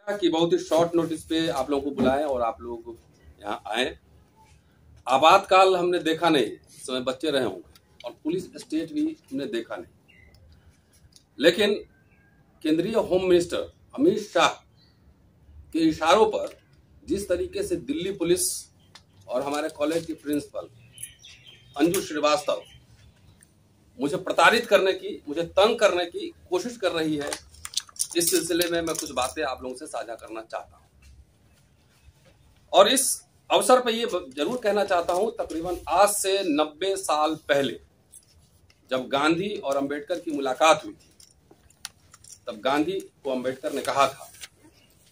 कि बहुत ही short notice पे आप लोगों को बुलाएं और आप लोग यहाँ आए। आपातकाल हमने देखा नहीं, इस समय बच्चे रहे होंगे, और पुलिस स्टेट भी हमने देखा नहीं। लेकिन केंद्रीय होम मिनिस्टर अमित शाह के इशारों पर जिस तरीके से दिल्ली पुलिस और हमारे कॉलेज की प्रिंसिपल अंजू श्रीवास्तव मुझे प्रताड़ित करने की, मुझे तंग करने की कोशिश कर रही है, इस सिलसिले में मैं कुछ बातें आप लोगों से साझा करना चाहता हूं। और इस अवसर पर यह जरूर कहना चाहता हूं, तकरीबन आज से 90 साल पहले जब गांधी और अंबेडकर की मुलाकात हुई थी, तब गांधी को अंबेडकर ने कहा था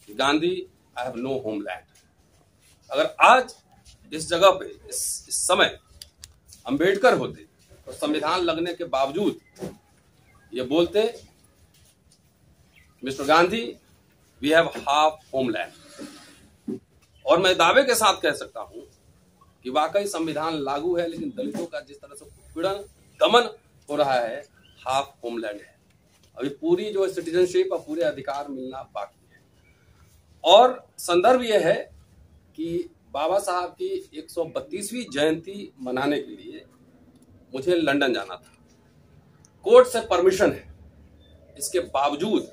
कि Gandhi, I have no homeland. अगर आज इस जगह पे इस समय अंबेडकर होते तो संविधान लगने के बावजूद ये बोलते, mister Gandhi, we have half homeland. और मैं दावे के साथ कह सकता हूं कि वाकई संविधान लागू है, लेकिन दलितों का जिस तरह से उत्पीड़न, दमन हो रहा है, हाफ होमलैंड है। अभी पूरी जो सिटीजनशिप और पूरे अधिकार मिलना बाकी है। और संदर्भ यह है कि बाबा साहब की 132वीं जयंती मनाने के लिए मुझे लंदन जाना था। कोर्ट से परमिशन है, इसके बावजूद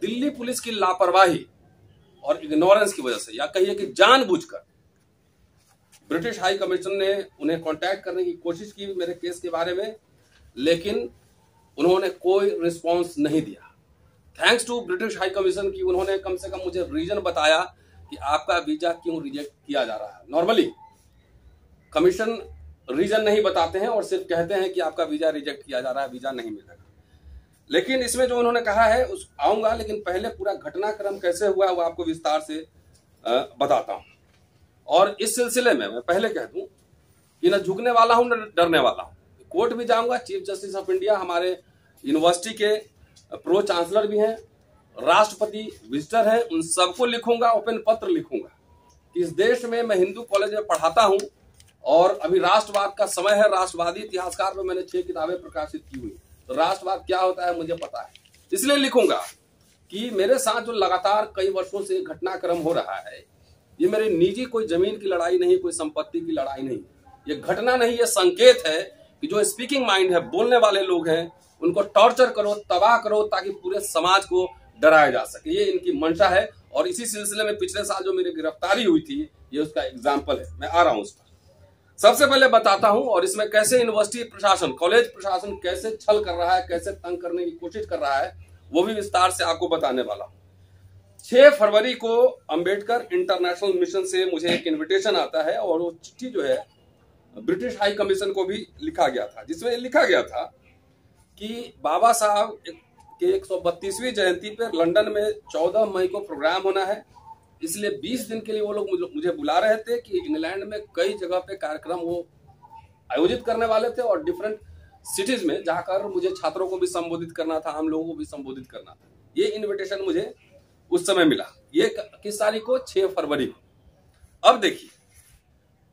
दिल्ली पुलिस की लापरवाही और इग्नोरेंस की वजह से, या कहिए कि जानबूझकर, ब्रिटिश हाई कमीशन ने उन्हें कांटेक्ट करने की कोशिश की मेरे केस के बारे में, लेकिन उन्होंने कोई रिस्पांस नहीं दिया। Thanks to British High Commission की उन्होंने कम से कम मुझे रीजन बताया कि आपका वीजा क्यों रिजेक्ट किया जा रहा है। नॉर्मली कमीशन रीजन नहीं बताते हैं और सिर्फ कहते हैं कि आपका वीजा रिजेक्ट किया जा रहा है, वीजा नहीं मिलेगा। लेकिन इसमें जो उन्होंने कहा है उस आऊंगा, लेकिन पहले पूरा घटनाक्रम कैसे हुआ वो आपको विस्तार से बताता हूं। और इस सिलसिले में मैं पहले कह दूं कि न झुकने वाला हूं न डरने वाला हूं। कोर्ट भी जाऊंगा, चीफ जस्टिस ऑफ इंडिया हमारे यूनिवर्सिटी के प्रो चांसलर भी हैं, राष्ट्रपति विजिटर हैं, उन सबको लिखूंगा, ओपन पत्र लिखूंगा कि इस देश में मैं हिंदू कॉलेज में पढ़ाता हूं और अभी राष्ट्रवाद का समय है। राष्ट्रवादी इतिहासकार में मैंने 6 किताबें प्रकाशित की हुई, तो राष्ट्रवाद क्या होता है मुझे पता है। इसलिए लिखूंगा कि मेरे साथ जो लगातार कई वर्षों से घटनाक्रम हो रहा है, ये मेरी निजी कोई जमीन की लड़ाई नहीं, कोई संपत्ति की लड़ाई नहीं, ये घटना नहीं, ये संकेत है कि जो स्पीकिंग माइंड है, बोलने वाले लोग हैं, उनको टॉर्चर करो, तबाह करो, ताकि पूरे समाज को डराया जा सके। ये इनकी मंशा है। और इसी सिलसिले में पिछले साल जो मेरी गिरफ्तारी हुई थी, ये उसका एग्जाम्पल है। मैं आ रहा हूं उस पर। सबसे पहले बताता हूं और इसमें कैसे यूनिवर्सिटी प्रशासन, कॉलेज प्रशासन कैसे छल कर रहा है, कैसे तंग करने की कोशिश कर रहा है, वो भी विस्तार से आपको बताने वाला हूं। 6 फरवरी को अंबेडकर इंटरनेशनल मिशन से मुझे एक इन्विटेशन आता है और वो चिट्ठी जो है ब्रिटिश हाई कमीशन को भी लिखा गया था, जिसमें लिखा गया था कि बाबा साहब के 132वीं जयंती पर लंदन में 14 मई को प्रोग्राम होना है, इसलिए 20 दिन के लिए वो लोग मुझे बुला रहे थे कि इंग्लैंड में कई जगह पे कार्यक्रम वो आयोजित करने वाले थे और डिफरेंट सिटीज में जाकर मुझे छात्रों को भी संबोधित करना था, आम लोगों को भी संबोधित करना था। ये इनविटेशन मुझे उस समय मिला। ये किस तारीख को? 6 फरवरी को। अब देखिए,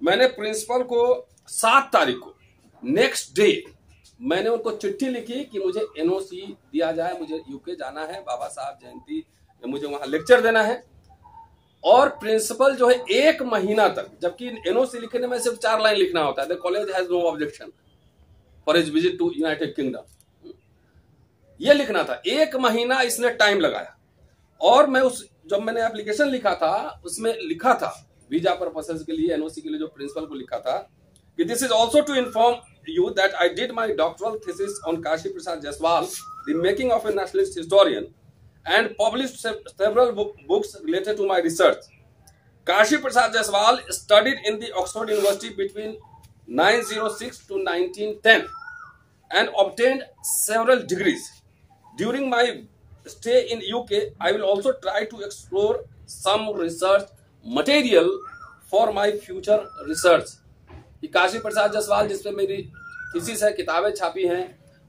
मैंने प्रिंसिपल को 7 तारीख को, नेक्स्ट डे, मैंने उनको चिट्ठी लिखी कि मुझे एनओसी दिया जाए, मुझे यूके जाना है, बाबा साहब जयंती में मुझे वहां लेक्चर देना है। और प्रिंसिपल जो है 1 महीना तक, जबकि एनओसी लिखने में सिर्फ 4 लाइन लिखना होता है, the college has no objection for his visit to United Kingdom, ये लिखना था। 1 महीना इसने टाइम लगाया। और मैं जब मैंने एप्लीकेशन लिखा था, उसमें लिखा था वीजा पर्पसेस के लिए, एनओसी के लिए, जो प्रिंसिपल को लिखा था कि this is also to inform you that I did my doctoral thesis on Kashi Prasad Jaiswal, the making of a nationalist historian, and published several books related to my research. Kashi Prasad Jaiswal studied in the Oxford University between 1906 to 1910 and obtained several degrees. During my stay in UK, I will also try to explore some research material for my future research. कि काशी प्रसाद जायसवाल, जिसपे मेरी thesis है, किताबें छापी हैं,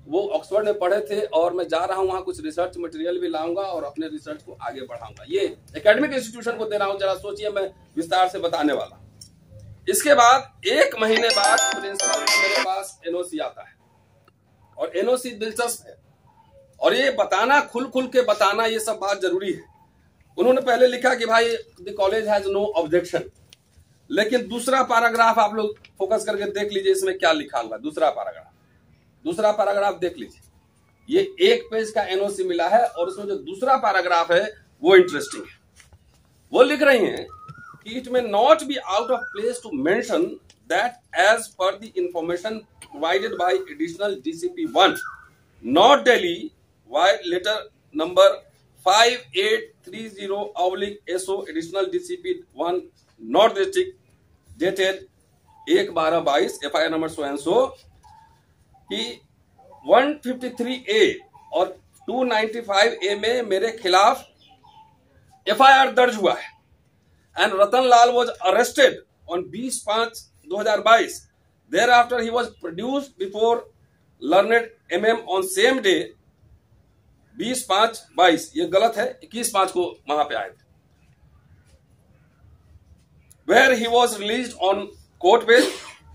वो Oxford में पढ़े थे और मैं जा रहा हूं वहां, कुछ रिसर्च मटेरियल भी लाऊंगा और अपने रिसर्च को आगे बढ़ाऊंगा। ये एकेडमिक इंस्टीट्यूशन को दे रहा हूं, जरा सोचिए, मैं विस्तार से बताने वाला। इसके बाद 1 महीने बाद प्रिंसिपल मेरे पास एनओसी आता है और एनओसी दिलचस्प है और ये बताना, खुल के बताना, ये सब बात जरूरी है। उन्होंने पहले लिखा कि भाई the college has no objection, लेकिन दूसरा पैराग्राफ आप लोग फोकस करके देख लीजिए, इसमें क्या लिखा हुआ है। दूसरा पैराग्राफ देख लीजिए, ये 1 पेज का एनओसी मिला है और उसमें जो दूसरा पैराग्राफ है वो इंटरेस्टिंग है। वो लिख रही हैं कि it may not be out of place to mention that as per the information provided by additional DCP 1 north Delhi vide letter number 5830/SO additional DCP 1 north district dated 1/12/22 FIR number so and so कि 153A और 295A में मेरे खिलाफ FIR दर्ज हुआ है and Ratan Lal was arrested on 20/5/2022। Thereafter he was produced before learned MM on same day 20/5/22। ये गलत है, 21/5 को वहां पे आए थे। Where he was released on court bail।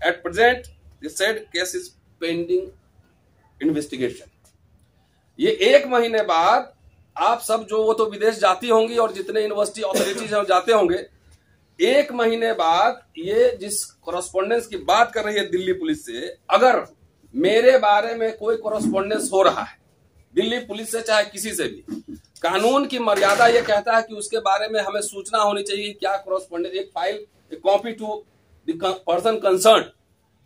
At present the said case is pending investigation। ये 1 महीने बाद आप सब जो वो तो विदेश जाती होंगी और जितने यूनिवर्सिटी अथॉरिटीज हैं जाते होंगे, 1 महीने बाद ये जिस कॉरेस्पॉन्डेंस की बात कर रही है दिल्ली पुलिस से, अगर मेरे बारे में कोई कॉरेस्पॉन्डेंस हो रहा है दिल्ली पुलिस से चाहे किसी से भी, कानून की मर्यादा ये कहता है कि उसके बारे में हमें सूचना होनी चाहिए। क्या कॉरेस्पॉन्डेंस, एक फाइल, एक copy to the person concern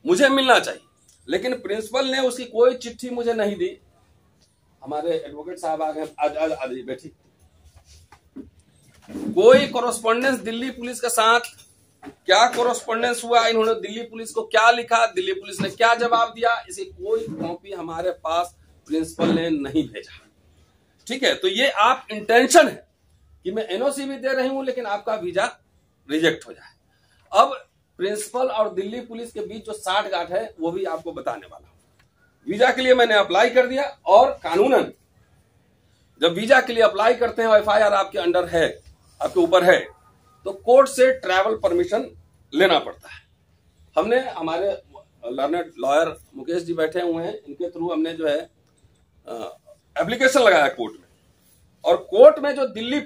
मुझे मिलना चाहिए, लेकिन प्रिंसिपल ने उसकी कोई चिट्ठी मुझे नहीं दी। हमारे एडवोकेट साहब आ गए, आज बैठी। कोई कॉरेस्पॉन्डेंस दिल्ली पुलिस के साथ क्या कॉरेस्पॉन्डेंस हुआ, इन्होंने दिल्ली पुलिस को क्या लिखा, दिल्ली पुलिस ने क्या जवाब दिया, इसकी कोई कॉपी हमारे पास प्रिंसिपल ने नहीं भेजा। ठीक है, तो ये आप इंटेंशन है कि मैं एनओसी भी दे रही हूं लेकिन आपका वीजा रिजेक्ट हो जाए। अब प्रिंसिपल और दिल्ली पुलिस के बीच जो साठगांठ है वो भी आपको बताने वाला हूं। वीजा के लिए मैंने अप्लाई कर दिया और कानूनन जब वीजा के लिए अप्लाई करते हैं और FIR आपके अंडर है, आपके ऊपर है, तो कोर्ट से ट्रैवल परमिशन लेना पड़ता है। हमने हमारे लर्नेड लॉयर मुकेश जी बैठे हुए हैं, इनके थ्रू हमने जो है एप्लीकेशन लगाया कोर्ट में, और कोर्ट में जो दिल्ली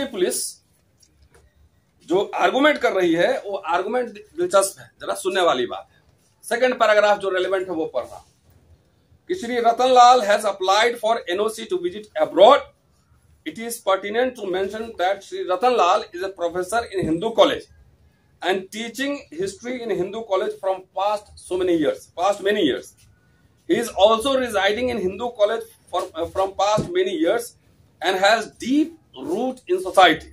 पुलिस जो आर्गुमेंट कर रही है वो आर्गुमेंट दिलचस्प है, जरा सुनने वाली बात है। सेकंड पैराग्राफ जो रेलेवेंट है वो पढ़ रहा हूं कि Shri Ratan Lal has applied for NOC to visit abroad. It is pertinent to mention that Shri Ratan Lal is a professor in Hindu college and teaching history in Hindu college from past many years. He is also residing in Hindu college from past many years and has deep root in society.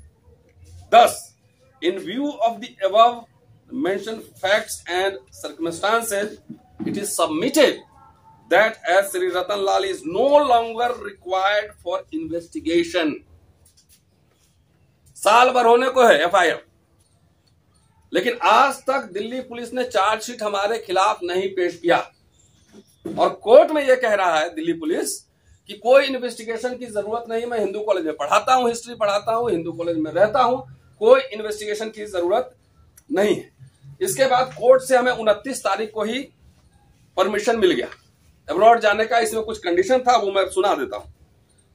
Thus, in view of the above mentioned facts and circumstances, it is submitted that as Sri Ratan Lal is no longer required for investigation. साल भर होने को है FIR, लेकिन आज तक Delhi police ने chargesheet हमारे खिलाफ नहीं पेश किया, और कोर्ट में यह कह रहा है दिल्ली पुलिस कि कोई इन्वेस्टिगेशन की जरूरत नहीं, मैं हिंदू कॉलेज में पढ़ाता हूं, हिस्ट्री पढ़ाता हूं, हिंदू कॉलेज में रहता हूं, कोई इन्वेस्टिगेशन की जरूरत नहीं है। इसके बाद कोर्ट से हमें 29 तारीख को ही परमिशन मिल गया अब्रॉड जाने का। इसमें कुछ कंडीशन था, वो मैं सुना देता हूं।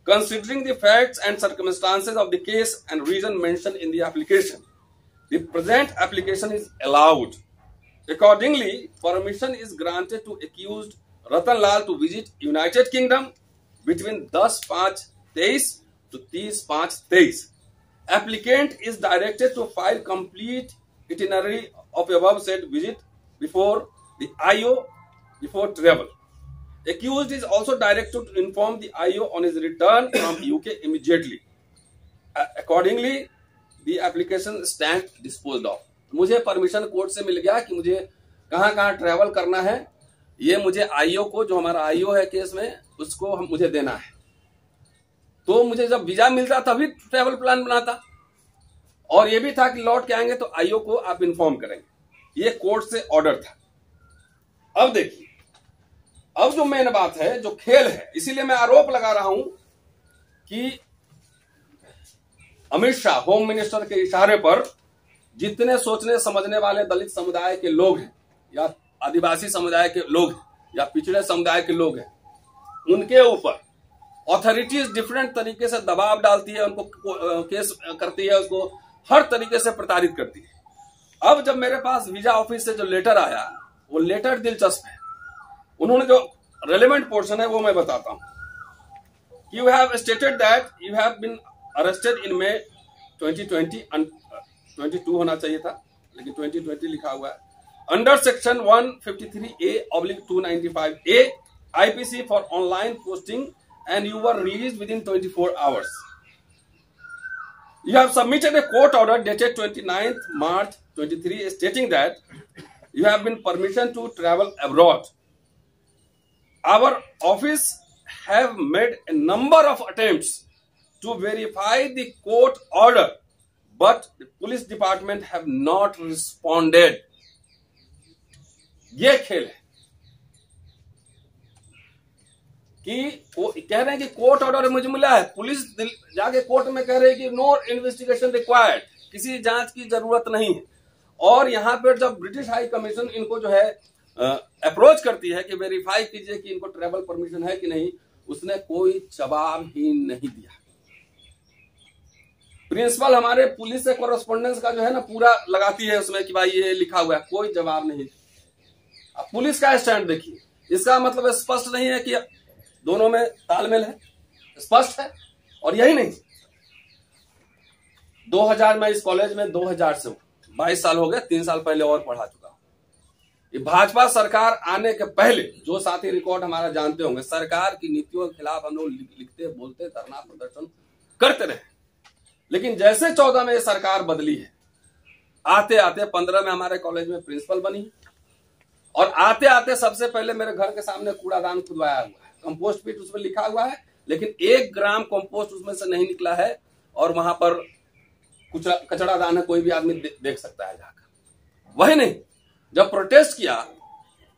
Considering the facts and circumstances of the case and reason mention in the application, the present application is allowed. Accordingly, permission is granted to accused Ratan Lal to visit United Kingdom between 10/5/23 to 30/5/23. Applicant is directed to file complete itinerary of above said visit before the IO before travel. Accused is also directed to inform the IO on his return from UK immediately. Accordingly, The application stand disposed of. मुझे permission court से मिल गया कि मुझे कहां travel करना है, ये मुझे आईओ को, जो हमारा आईओ है केस में, उसको मुझे देना है। तो मुझे जब वीजा मिलता तभी ट्रैवल प्लान बनाता, और ये भी था कि लौट के आएंगे तो आईओ को आप इन्फॉर्म करेंगे। ये कोर्ट से ऑर्डर था। अब देखिए, अब जो मेन बात है, जो खेल है, इसीलिए मैं आरोप लगा रहा हूं कि अमित शाह होम मिनिस्टर के इशारे पर जितने सोचने समझने वाले दलित समुदाय के लोग हैं, या आदिवासी समुदाय के लोग हैं, या पिछड़े समुदाय के लोग हैं, उनके ऊपर अथॉरिटीज डिफरेंट तरीके से दबाव डालती है, उनको केस करती है, उसको हर तरीके से प्रताड़ित करती है। अब जब मेरे पास वीजा ऑफिस से जो लेटर आया, वो लेटर दिलचस्प है। उन्होंने जो रेलेवेंट पोर्शन है वो मैं बताता हूं। You have stated that you have been arrested in May 2020, 22 होना चाहिए था लेकिन 2020 लिखा हुआ है, under section 153A/295A IPC for online posting and you were released within 24 hours. You have submitted a court order dated 29th March 23 stating that you have been permission to travel abroad. Our office have made a number of attempts to verify the court order, but the police department have not responded. ये खेल है कि वो कह रहे हैं कि court order मुझे मिला है, पुलिस जाके कोर्ट में कह रहे हैं कि नो इन्वेस्टिगेशन रिक्वायर्ड, किसी जांच की जरूरत नहीं है। और यहां पर जब ब्रिटिश हाई कमीशन इनको जो है अप्रोच करती है कि वेरीफाई कीजिए कि इनको ट्रैवल परमिशन है कि नहीं, उसने कोई जवाब ही नहीं दिया। प्रिंसिपल हमारे पुलिस से कोरेस्पोंडेंस का जो है ना पूरा लगाती है उसमें कि भाई ये लिखा हुआ है, कोई जवाब नहीं। अब पुलिस का स्टैंड देखिए, इसका मतलब स्पष्ट नहीं है कि दोनों में तालमेल है, स्पष्ट है। और यही नहीं, 2000 में इस कॉलेज में 2000 से 22 साल हो गए, 3 साल पहले और पढ़ा चुका हूं। ये भाजपा सरकार आने के पहले जो साथी रिकॉर्ड हमारा जानते होंगे, सरकार की नीतियों के खिलाफ हम लोग लिखते बोलते धरना प्रदर्शन करते रहे। लेकिन जैसे 14 में ये सरकार बदली है, आते आते 15 में हमारे कॉलेज में प्रिंसिपल बनी, और आते आते सबसे पहले मेरे घर के सामने कूड़ादान खुदवाया हुआ है, कंपोस्ट पिट उसमें लिखा हुआ है, लेकिन 1 ग्राम कंपोस्ट उसमें से नहीं निकला है। और वहां पर कुछ कचरा दान है, कोई भी आदमी देख सकता है जाकर। वही नहीं, जब प्रोटेस्ट किया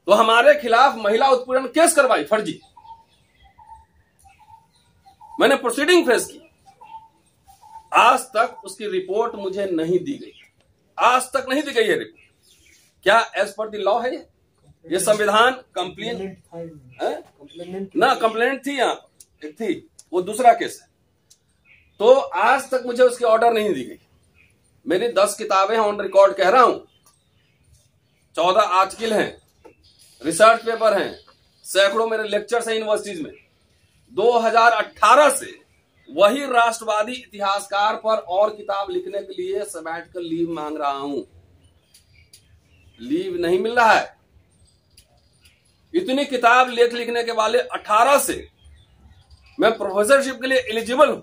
तो हमारे खिलाफ महिला उत्पीड़न केस करवाई फर्जी, मैंने प्रोसीडिंग फेस की। आज तक उसकी रिपोर्ट मुझे नहीं दी गई, आज तक नहीं दी गई है रिपोर्ट। क्या एज पर द लॉ है ये संविधान? कंप्लेन ना, कंप्लेंट थी, यहाँ एक थी, वो दूसरा केस है। तो आज तक मुझे उसकी ऑर्डर नहीं दी गई। मेरी 10 किताबें ऑन रिकॉर्ड कह रहा हूं, 14 आर्टिकल हैं, रिसर्च पेपर हैं, सैकड़ों मेरे लेक्चर्स हैं यूनिवर्सिटीज में। 2018 से वही राष्ट्रवादी इतिहासकार पर और किताब लिखने के लिए सबैटिकल लीव मांग रहा हूं, लीव नहीं मिल रहा है। इतनी किताब लिखने के वाले 18 से मैं प्रोफेसरशिप के लिए एलिजिबल हूं,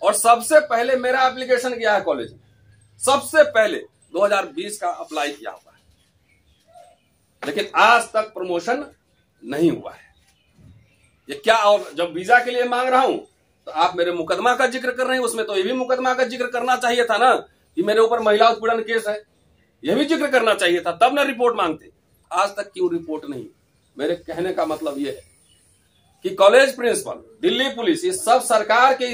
और सबसे पहले मेरा एप्लीकेशन किया है कॉलेज में, सबसे पहले 2020 का अप्लाई किया हुआ है, लेकिन आज तक प्रमोशन नहीं हुआ है। ये क्या? और जब वीजा के लिए मांग रहा हूं तो आप मेरे मुकदमा का जिक्र कर रहे हैं, उसमें तो ये भी मुकदमा का जिक्र करना चाहिए था ना कि मेरे ऊपर महिला उत्पीड़न केस है, यह भी जिक्र करना चाहिए था, तब ना रिपोर्ट मांगते। आज तक क्यों रिपोर्ट नहीं? मेरे कहने का मतलब यह है कि कॉलेज प्रिंसिपल, दिल्ली पुलिस, ये सब सरकार के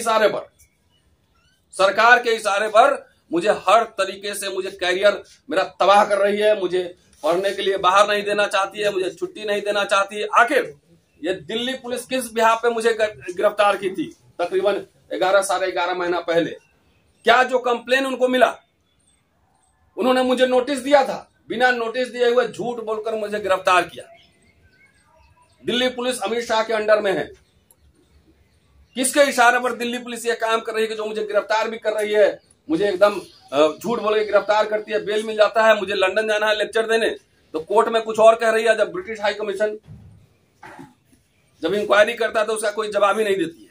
इशारे पर मुझे हर तरीके से, मुझे कैरियर मेरा तबाह कर रही है, मुझे पढ़ने के लिए बाहर नहीं देना चाहती है, मुझे छुट्टी नहीं देना चाहती है। आखिर ये दिल्ली पुलिस किस बिहार पे मुझे गिरफ्तार की थी? तकरीबन 11 साढ़े 11 महीना पहले। क्या जो कंप्लेन उनको मिला, उन्होंने मुझे नोटिस दिया था, बिना नोटिस दिए हुए झूठ बोलकर मुझे गिरफ्तार किया। दिल्ली पुलिस अमित शाह के अंडर में है। किसके इशारे पर दिल्ली पुलिस ये काम कर रही है कि जो मुझे गिरफ्तार भी कर रही है, मुझे एकदम झूठ बोल के गिरफ्तार करती है, बेल मिल जाता है, मुझे लंदन जाना है लेक्चर देने तो कोर्ट में कुछ और कह रही है, जब ब्रिटिश हाई कमीशन जब इंक्वायरी करता है तो उसका कोई जवाब ही नहीं देती है।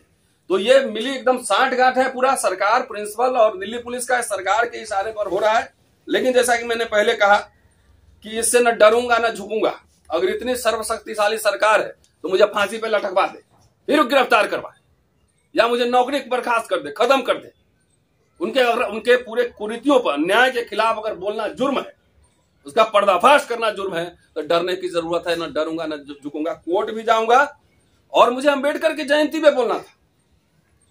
तो ये मिली एकदम सांठ गांठ है, पूरा सरकार, प्रिंसिपल और दिल्ली पुलिस का सरकार के इशारे पर हो रहा है। लेकिन जैसा कि मैंने पहले कहा कि इससे न डरूंगा न झुकूंगा। अगर इतनी सर्वशक्तिशाली सरकार है तो मुझे फांसी पे लटकवा दे, फिर गिरफ्तार करवाए, या मुझे नौकरी बर्खास्त कर दे, खत्म कर दे। उनके पूरे कुरीतियों पर, न्याय के खिलाफ अगर बोलना जुर्म है, उसका पर्दाफाश करना जुर्म है, तो डरने की जरूरत है। न डरूंगा न झुकूंगा, कोर्ट भी जाऊंगा। और मुझे अंबेडकर की जयंती पे बोलना था।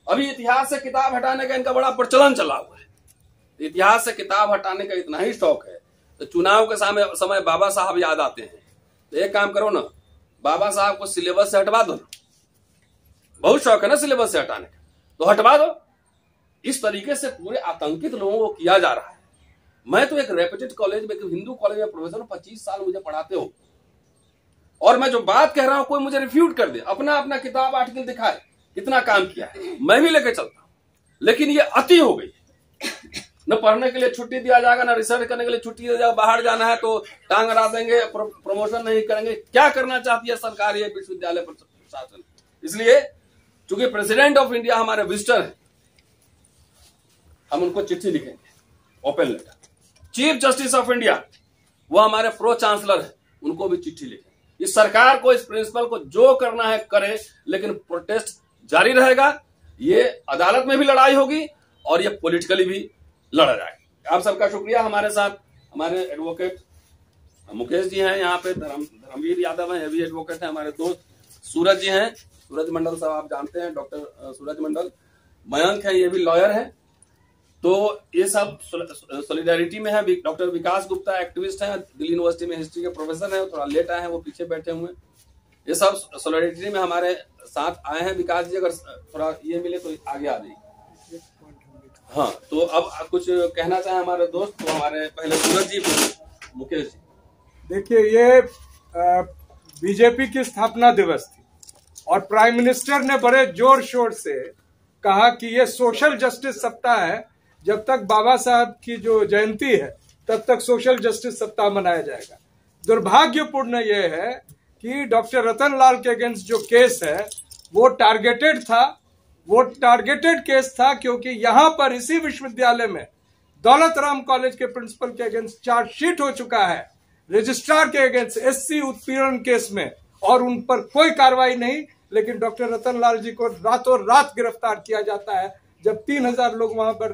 अभी इतिहास से किताब हटाने का इनका बड़ा प्रचलन चला हुआ है। इतिहास से किताब हटाने का इतना ही शौक है तो चुनाव के समय बाबा साहब याद आते हैं। तो एक काम करो ना, बाबा साहब को सिलेबस से हटवा दो ना, बहुत शौक है ना सिलेबस से हटाने का, तो हटवा दो। इस तरीके से पूरे आतंकित लोगों को किया जा रहा है। मैं तो एक रेप्यूटेड कॉलेज में, हिंदू कॉलेज में प्रोफेसर हूं, 25 साल मुझे पढ़ाते हो, और मैं जो बात कह रहा हूं कोई मुझे रिफ्यूट कर दे, अपना अपना किताब आर्टिकल दिखाए, कितना काम किया है, मैं भी लेके चलता हूं। लेकिन ये अति हो गई। न पढ़ने के लिए छुट्टी दिया जाएगा, न रिसर्च करने के लिए छुट्टी दिया जाएगा, बाहर जाना है तो टांग अड़ा देंगे, प्रमोशन नहीं करेंगे। क्या करना चाहती है सरकार, ये विश्वविद्यालय प्रशासन? इसलिए चूंकि प्रेसिडेंट ऑफ इंडिया हमारे विजिटर हैं, हम उनको चिट्ठी लिखेंगे, open letter. Chief justice of India वो हमारे प्रो चांसलर है, उनको भी चिट्ठी लिखेंगे। इस सरकार को, इस प्रिंसिपल को जो करना है करे, लेकिन प्रोटेस्ट जारी रहेगा। ये अदालत में भी लड़ाई होगी और ये पॉलिटिकली भी लड़ा जाएगा। आप सबका शुक्रिया। हमारे साथ हमारे एडवोकेट मुकेश जी हैं, यहाँ पे धर्मवीर यादव हैं, ये भी एडवोकेट हैं। हमारे दोस्त सूरज जी हैं, सूरज मंडल साहब आप जानते हैं, डॉक्टर सूरज मंडल। मयंक है, ये भी लॉयर है। तो ये सब सॉलिडारिटी में है। डॉक्टर विकास गुप्ता एक्टिविस्ट हैं, दिल्ली यूनिवर्सिटी में हिस्ट्री के प्रोफेसर हैं, थोड़ा लेट आए हैं, वो पीछे बैठे हुए हैं। ये सब सॉलिडारिटी में हमारे साथ आए हैं। विकास जी अगर थोड़ा ये मिले तो आगे आ जाइए। हाँ, तो अब कुछ कहना चाहे हमारे दोस्त, तो हमारे पहले सूरज जी, मुकेश जी। देखिए, ये बीजेपी की स्थापना दिवस थी और प्राइम मिनिस्टर ने बड़े जोर शोर से कहा कि ये सोशल जस्टिस सप्ताह है, जब तक बाबा साहब की जो जयंती है तब तक सोशल जस्टिस सप्ताह मनाया जाएगा। दुर्भाग्यपूर्ण यह है कि डॉक्टर रतन लाल के अगेंस्ट जो केस है वो टारगेटेड था, वो टारगेटेड केस था, क्योंकि यहां पर इसी विश्वविद्यालय में दौलत राम कॉलेज के प्रिंसिपल के अगेंस्ट चार्जशीट हो चुका है, रजिस्ट्रार के अगेंस्ट एससी उत्पीड़न केस में, और उन पर कोई कार्रवाई नहीं। लेकिन डॉक्टर रतन लाल जी को रातों रात गिरफ्तार किया जाता है। जब 3000 लोग वहां पर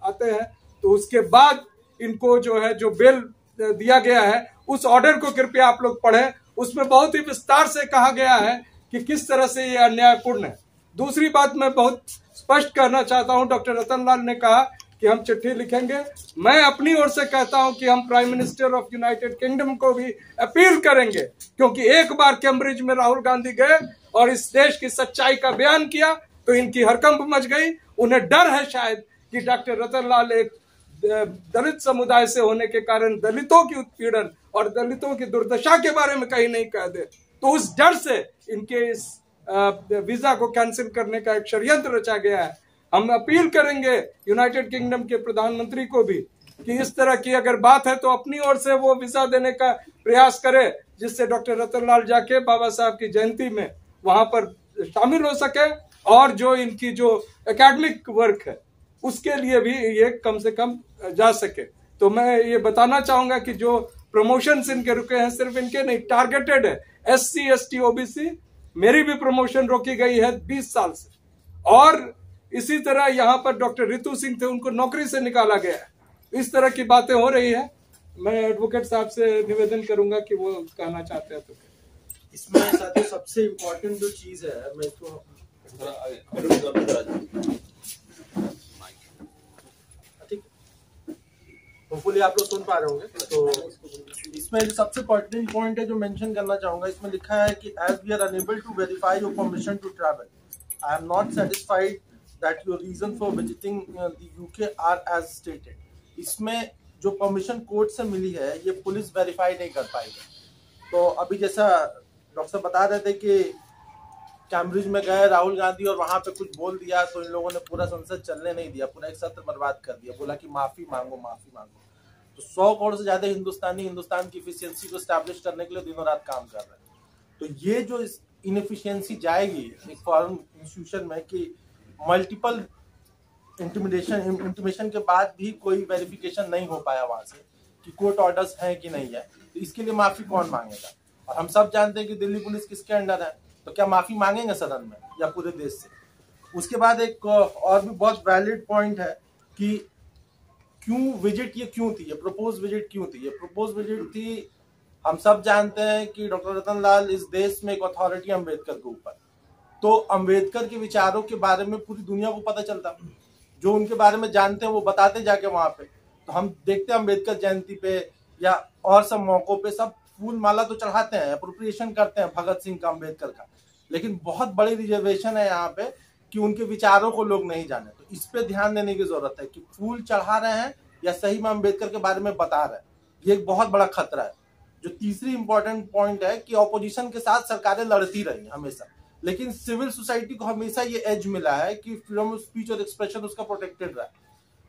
आते हैं तो उसके बाद इनको जो है जो बेल दिया गया है, उस ऑर्डर को कृपया आप लोग पढ़ें। उसमें बहुत ही विस्तार से कहा गया है कि किस तरह से ये अन्यायपूर्ण है। दूसरी बात मैं बहुत स्पष्ट कहना चाहता हूं, डॉक्टर रतन लाल ने कहा कि हम चिट्ठी लिखेंगे। मैं अपनी ओर से कहता हूं कि हम prime minister of United kingdom को भी अपील करेंगे, क्योंकि एक बार कैम्ब्रिज में राहुल गांधी गए और इस देश की सच्चाई का बयान किया तो इनकी हड़कंप मच गई। उन्हें डर है शायद कि डॉक्टर रतन लाल एक दलित समुदाय से होने के कारण दलितों की उत्पीड़न और दलितों की दुर्दशा के बारे में कहीं नहीं कह दे, तो उस डर से इनके इस वीजा को कैंसिल करने का एक षड्यंत्र रचा गया है। हम अपील करेंगे यूनाइटेड किंगडम के प्रधानमंत्री को भी कि इस तरह की अगर बात है तो अपनी ओर से वो वीजा देने का प्रयास करे, जिससे डॉक्टर रतन लाल जाके बाबा साहब की जयंती में वहां पर शामिल हो सके, और जो इनकी जो एकेडमिक वर्क है उसके लिए भी ये कम से कम जा सके। तो मैं ये बताना चाहूंगा कि जो प्रमोशंस इनके रुके हैं सिर्फ इनके नहीं, टारगेटेड है SC ST OBC। मेरी भी प्रमोशन रोकी गई है 20 साल से, और इसी तरह यहाँ पर डॉक्टर रितु सिंह थे, उनको नौकरी से निकाला गया है। इस तरह की बातें हो रही है। मैं एडवोकेट साहब से निवेदन करूंगा कि वो कहना चाहते हैं तो। इसमें साथियों सबसे इम्पोर्टेंट जो चीज है, मैं इसको ठीक, होपफुली आप लोग सुन पा रहे होंगे। तो इसमें जो सबसे पर्टिनेंट पॉइंट है जो मेंशन करना चाहूंगा, इसमें लिखा है कि as we are unable to verify your permission to travel, I am not satisfied that your reason for visiting the UK are as stated. इसमें जो परमिशन कोर्ट से मिली है ये पुलिस वेरीफाई नहीं कर पाएगी। तो अभी जैसा डॉक्टर साहब बता रहे थे कि कैम्ब्रिज में गए राहुल गांधी और वहां पे कुछ बोल दिया तो इन लोगों ने पूरा संसद चलने नहीं दिया, पूरा एक सत्र बर्बाद कर दिया, बोला कि माफी मांगो माफी मांगो। तो 100 करोड़ से ज्यादा हिंदुस्तानी हिंदुस्तान की इफिशियंसी को स्टैब्लिश करने के लिए दिनों रात काम कर रहे हैं। तो ये जो इनएफिशिएंसी जाएगी एक फॉरेन इंस्टीट्यूशन में कि मल्टीपल इंटीमेशन के बाद भी कोई वेरिफिकेशन नहीं हो पाया वहां से कि कोर्ट ऑर्डर्स हैं कि नहीं है, तो इसके लिए माफी कौन मांगेगा? और हम सब जानते हैं कि दिल्ली पुलिस किसके अंडर है, तो क्या माफी मांगेंगे सदन में या पूरे देश से? उसके बाद एक और भी बहुत वैलिड पॉइंट है कि क्यों विजिट ये क्यों थी, ये प्रपोज विजिट क्यों थी? ये प्रपोज विजिट थी, हम सब जानते हैं कि डॉक्टर रतन लाल इस देश में एक अथॉरिटी अम्बेडकर के ऊपर, तो अम्बेडकर के विचारों के बारे में पूरी दुनिया को पता चलता, जो उनके बारे में जानते हैं वो बताते जाके वहां पे। तो हम देखते हैं अम्बेडकर जयंती पे या और सब मौकों पे सब फूल माला तो चढ़ाते हैं, अप्रोप्रिएशन करते हैं भगत सिंह का, अम्बेडकर का, लेकिन बहुत बड़ी रिजर्वेशन है यहाँ पे कि उनके विचारों को लोग नहीं जाने। तो इस पे ध्यान देने की जरूरत है कि फूल चढ़ा रहे हैं या सही में अम्बेडकर के बारे में बता रहे हैं, ये एक बहुत बड़ा खतरा है। जो तीसरी इंपॉर्टेंट पॉइंट है कि ऑपोजिशन के साथ सरकारें लड़ती रही हैं हमेशा, लेकिन सिविल सोसाइटी को हमेशा ये एज मिला है कि फ्रीडम ऑफ स्पीच और एक्सप्रेशन उसका प्रोटेक्टेड रहा है।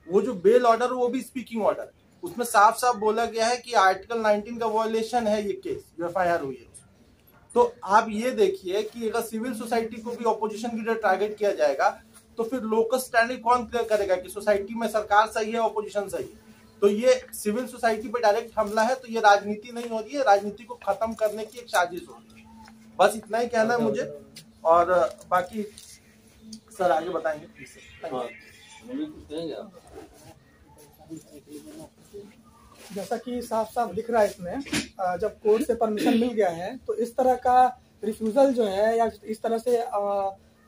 वो जो बेल ऑर्डर वो भी स्पीकिंग ऑर्डर है, उसमें साफ साफ बोला गया है कि आर्टिकल 19 का वायलेशन है ये केस, जो FIR हुई है। तो आप ये देखिए कि अगर सिविल सोसाइटी को भी ऑपोजिशन की तरह टारगेट किया जाएगा तो फिर लोकल स्टैंडिंग कौन क्लियर करेगा कि सोसाइटी में सरकार सही है, ऑपोजिशन सही है। तो ये सिविल सोसाइटी पे डायरेक्ट हमला है, तो ये राजनीति नहीं हो रही है, राजनीति को खत्म करने की एक साजिश हो रही है। बस इतना ही कहना है मुझे, और बाकी सर आगे बताएंगे। जैसा कि साफ साफ दिख रहा है इसमें, जब कोर्ट से परमिशन मिल गया है तो इस तरह का रिफ्यूजल जो है या इस तरह से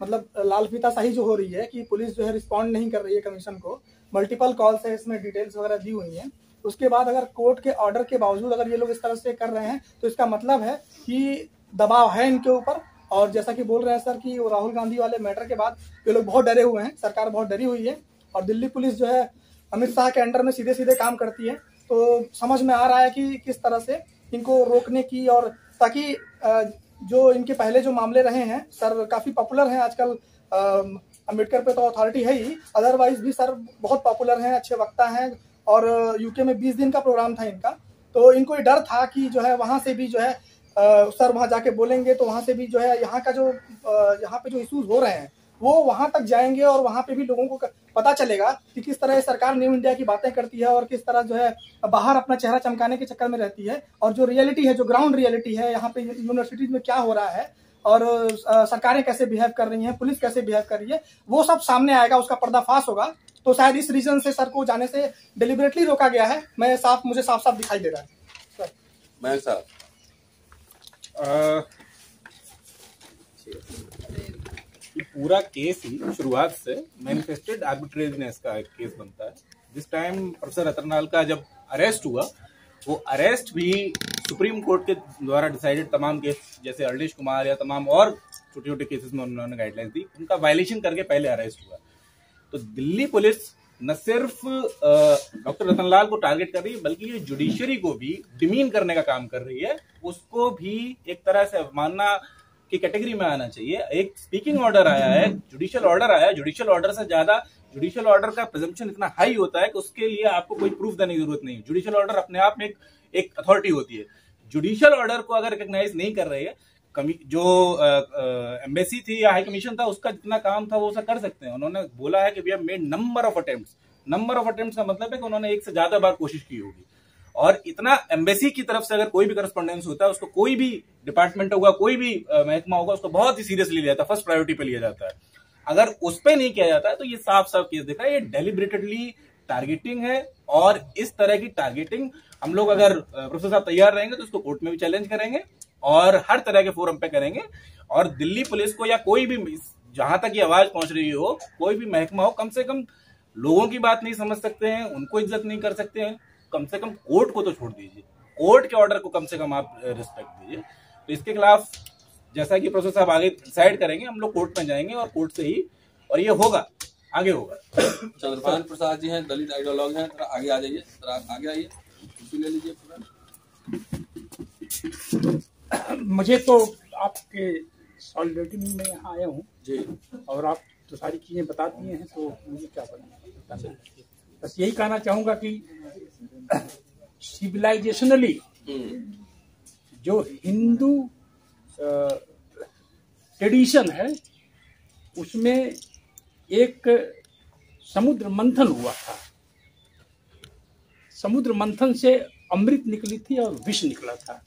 मतलब लाल फीताशाही जो हो रही है कि पुलिस जो है रिस्पॉन्ड नहीं कर रही है कमीशन को, मल्टीपल कॉल्स है, इसमें डिटेल्स वगैरह दी हुई हैं। उसके बाद अगर कोर्ट के ऑर्डर के बावजूद अगर ये लोग इस तरह से कर रहे हैं तो इसका मतलब है कि दबाव है इनके ऊपर। और जैसा कि बोल रहे हैं सर कि वो राहुल गांधी वाले मैटर के बाद ये लोग बहुत डरे हुए हैं, सरकार बहुत डरी हुई है। और दिल्ली पुलिस जो है अमित शाह के अंडर में सीधे सीधे काम करती है, तो समझ में आ रहा है कि किस तरह से इनको रोकने की, और ताकि जो इनके पहले जो मामले रहे हैं सर काफ़ी पॉपुलर हैं आजकल। अम्बेडकर पे तो अथॉरिटी है ही, अदरवाइज भी सर बहुत पॉपुलर हैं, अच्छे वक्ता हैं। और यूके में 20 दिन का प्रोग्राम था इनका, तो इनको ये डर था कि जो है वहाँ से भी जो है सर वहाँ जाके बोलेंगे तो वहाँ से भी जो है यहाँ का जो यहाँ पे जो इश्यूज हो रहे हैं वो वहाँ तक जाएंगे, और वहाँ पे भी लोगों को पता चलेगा कि किस तरह सरकार न्यू इंडिया की बातें करती है और किस तरह जो है बाहर अपना चेहरा चमकाने के चक्कर में रहती है। और जो रियलिटी है, जो ग्राउंड रियलिटी है यहाँ पे यूनिवर्सिटीज में क्या हो रहा है और सरकारें कैसे बिहेव कर रही हैं, पुलिस कैसे बिहेव कर रही है, वो सब सामने आएगा, उसका पर्दाफाश होगा। तो शायद इस रीजन से सर को जाने से डिलिबरेटली रोका गया है। मुझे साफ साफ दिखाई दे रहा है सर। मैं साहब पूरा केस ही शुरुआत से मैनिफेस्टेड आर्बिट्रेरीनेस का एक केस बनता है। जिस टाइम प्रोफेसर रतनलाल का जब अरेस्ट हुआ, वो अरेस्ट भी सुप्रीम कोर्ट के द्वारा डिसाइडेड तमाम केस, जैसे अर्लेश कुमार या तमाम और छोटे छोटे केसेस में उन्होंने गाइडलाइंस दी, उनका वायलेशन करके पहले अरेस्ट हुआ। तो दिल्ली पुलिस न सिर्फ डॉक्टर रतनलाल को टारगेट कर रही है, बल्कि ये जुडिशरी को भी डिमीन करने का काम कर रही है। उसको भी एक तरह से अवमानना की कैटेगरी में आना चाहिए। एक स्पीकिंग ऑर्डर आया है, जुडिशियल ऑर्डर आया है, जुडिशियल ऑर्डर से ज्यादा जुडिशियल ऑर्डर का प्रिजम्पशन इतना हाई होता है कि उसके लिए आपको कोई प्रूफ देने की जरूरत नहीं। जुडिशियल ऑर्डर अपने आप में एक अथॉरिटी होती है। जुडिशियल ऑर्डर को अगर रिकॉग्नाइज नहीं कर रही है, जो एम्बेसी थी या हाई कमीशन था, उसका जितना काम था वो उसे कर सकते हैं। उन्होंने बोला है कि we have made number of attempts. Number of attempts का मतलब है कि उन्होंने एक से ज्यादा बार कोशिश की होगी। और इतना एम्बेसी की तरफ से अगर कोई भी करस्पॉन्डेंस होता है, उसको कोई भी डिपार्टमेंट होगा, कोई भी महकमा होगा, उसको बहुत ही सीरियसली लिया जाता है, फर्स्ट प्रायोरिटी पे लिया जाता है। अगर उस पर नहीं किया जाता है तो ये साफ साफ केस दिख रहा है, ये डेलिबरेटेडली टारगेटिंग है। और इस तरह की टारगेटिंग हम लोग अगर प्रोफेसर साहब तैयार रहेंगे तो उसको कोर्ट में भी चैलेंज करेंगे और हर तरह के फोरम पे करेंगे। और दिल्ली पुलिस को या कोई भी, जहां तक ये आवाज पहुंच रही हो, कोई भी महकमा हो, कम से कम लोगों की बात नहीं समझ सकते हैं, उनको इज्जत नहीं कर सकते हैं, कम से कम कोर्ट को तो छोड़ दीजिए, कोर्ट के ऑर्डर को कम से कम आप रिस्पेक्ट दीजिए। तो इसके खिलाफ जैसा कि प्रोफेसर साहब आगे डिसाइड करेंगे, हम लोग कोर्ट में जाएंगे और कोर्ट से ही, और ये होगा, आगे होगा। चंद्रभान प्रसाद जी हैं, दलित आइडियोलॉग हैं, थोड़ा आगे आ जाइए, थोड़ा आगे आइए, ले लीजिए पूरा। मुझे तो आपके सॉलिडरिटी में यहाँ आया हूँ जी, और आप तो सारी चीजें बता दिए हैं, तो मुझे क्या बताना, बस यही कहना चाहूंगा कि सिविलाइजेशनली जो हिंदू ट्रेडिशन है उसमें एक समुद्र मंथन हुआ था। समुद्र मंथन से अमृत निकली थी और विष निकला था।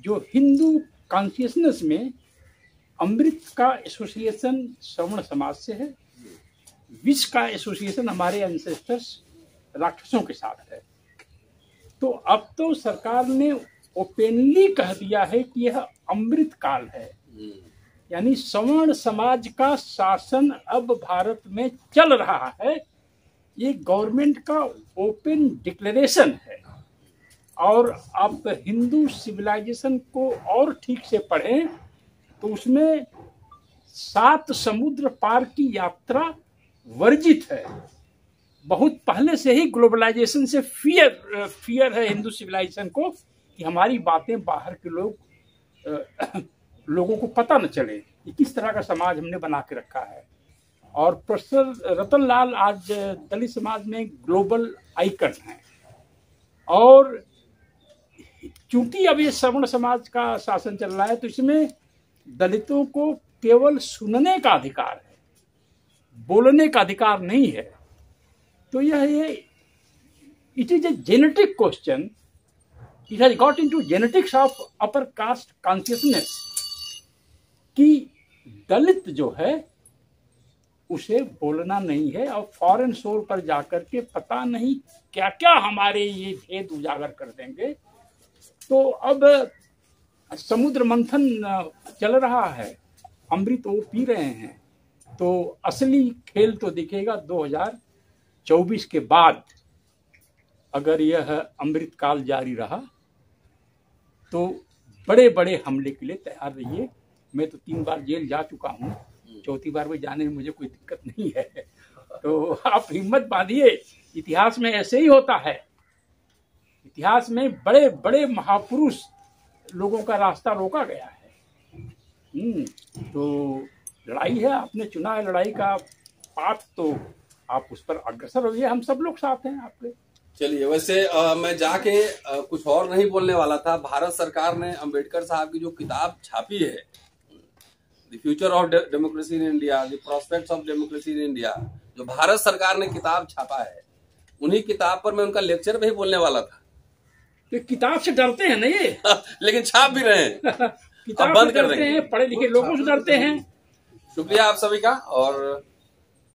जो हिंदू कॉन्शियसनेस में अमृत का एसोसिएशन श्रवण समाज से है, विष का एसोसिएशन हमारे एंसेस्टर्स राक्षसों के साथ है। तो अब तो सरकार ने ओपनली कह दिया है कि यह अमृत काल है, यानी सवर्ण समाज का शासन अब भारत में चल रहा है। ये गवर्नमेंट का ओपन डिक्लेरेशन है। और आप हिंदू सिविलाइजेशन को और ठीक से पढ़ें तो उसमें 7 समुद्र पार की यात्रा वर्जित है। बहुत पहले से ही ग्लोबलाइजेशन से फियर है हिंदू सिविलाइजेशन को कि हमारी बातें बाहर के लोगों को पता न चले कि किस तरह का समाज हमने बना के रखा है। और प्रोफेसर रतन लाल आज दलित समाज में ग्लोबल आइकन हैं। और चूंकि अब ये सवर्ण समाज का शासन चल रहा है तो इसमें दलितों को केवल सुनने का अधिकार है, बोलने का अधिकार नहीं है। तो ये it is a genetic question, it has got into genetics of upper caste consciousness कि दलित जो है उसे बोलना नहीं है और फॉरेन सोल पर जाकर के पता नहीं क्या क्या हमारे ये भेद उजागर कर देंगे। तो अब समुद्र मंथन चल रहा है, अमृत वो पी रहे हैं, तो असली खेल तो दिखेगा 2024 के बाद। अगर यह अमृत काल जारी रहा तो बड़े बड़े हमले के लिए तैयार रहिए। मैं तो 3 बार जेल जा चुका हूँ, 4थी बार में जाने में मुझे कोई दिक्कत नहीं है। तो आप हिम्मत बांधिए, इतिहास में ऐसे ही होता है। इतिहास में बड़े बड़े महापुरुष लोगों का रास्ता रोका गया है। तो लड़ाई है, आपने चुना है लड़ाई का पाथ, तो आप उस पर अग्रसर होइए, हम सब लोग साथ हैं आपके। चलिए, वैसे मैं जाके कुछ और नहीं बोलने वाला था। भारत सरकार ने अंबेडकर साहब की जो किताब छापी है, the future of democracy in India, the prospects of democracy in India, जो भारत सरकार ने किताब छापा है, उन्हीं किताब पर मैं उनका लेक्चर भी बोलने वाला था। तो किताब से डरते हैं ना ये लेकिन छाप भी रहे हैं। किताब बंद से कर डरते देंगे। हैं, पढ़े लिखे लोगों से डरते हैं। शुक्रिया आप सभी का। और